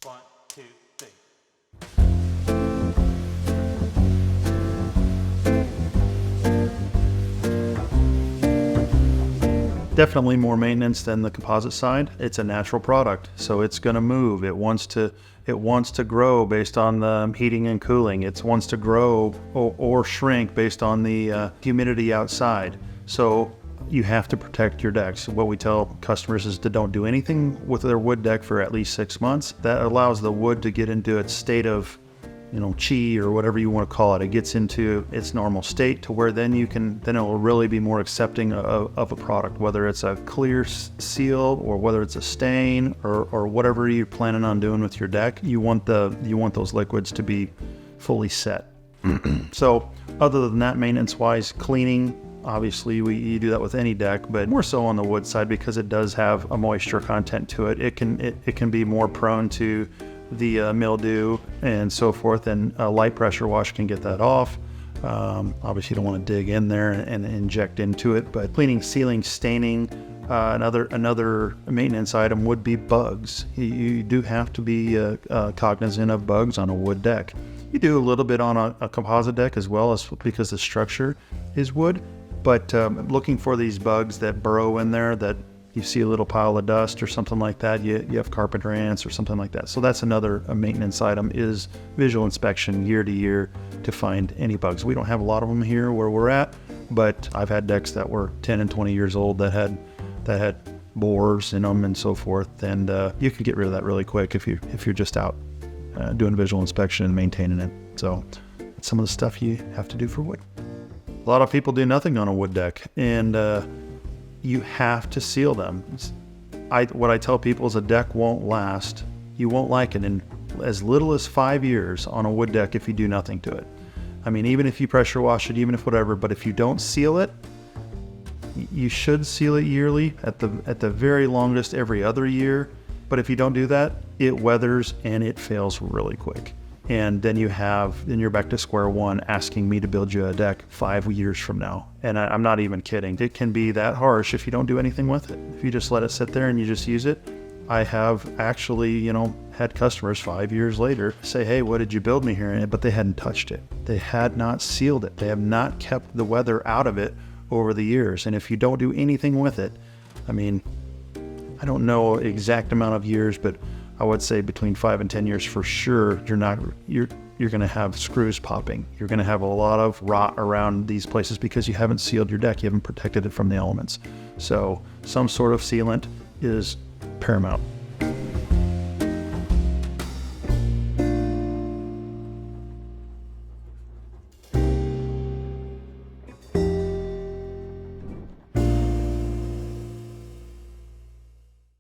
1, 2, 3. Definitely more maintenance than the composite side. It's a natural product, so it's going to move. It wants to grow based on the heating and cooling. It wants to grow or shrink based on the humidity outside. So you have to protect your decks. What we tell customers is to don't do anything with their wood deck for at least 6 months. That allows the wood to get into its state of chi or whatever you want to call it. It gets into its normal state to where then it will really be more accepting of a product, whether it's a clear seal or whether it's a stain or whatever you're planning on doing with your deck. You want those liquids to be fully set. So other than that, maintenance wise, cleaning, obviously you do that with any deck, but more so on the wood side because it does have a moisture content to it. It can be more prone to the mildew and so forth, and a light pressure wash can get that off. Obviously you don't want to dig in there and inject into it, but cleaning, sealing, staining, another maintenance item would be bugs. You do have to be cognizant of bugs on a wood deck. You do a little bit on a composite deck as well, as because the structure is wood, but looking for these bugs that burrow in there, that you see a little pile of dust or something like that, you have carpenter ants or something like that. So that's another maintenance item, is visual inspection year to year to find any bugs. We don't have a lot of them here where we're at, but I've had decks that were 10 and 20 years old that had borers in them and so forth, and you can get rid of that really quick if you're just out doing visual inspection and maintaining it. So it's some of the stuff you have to do for wood. A lot of people do nothing on a wood deck, and you have to seal them. What I tell people is a deck won't last. You won't like it in as little as 5 years on a wood deck if you do nothing to it. I mean, even if you pressure wash it, even if whatever, but if you don't seal it, you should seal it yearly, at the very longest every other year. But if you don't do that, it weathers and it fails really quick. And then you're back to square one asking me to build you a deck 5 years from now. And I'm not even kidding. It can be that harsh if you don't do anything with it. If you just let it sit there and you just use it. I have actually, had customers 5 years later say, hey, what did you build me here? But they hadn't touched it. They had not sealed it. They have not kept the weather out of it over the years. And if you don't do anything with it, I mean, I don't know exact amount of years, but I would say between 5 and 10 years for sure, you're going to have screws popping. You're going to have a lot of rot around these places because you haven't sealed your deck. You haven't protected it from the elements. So some sort of sealant is paramount.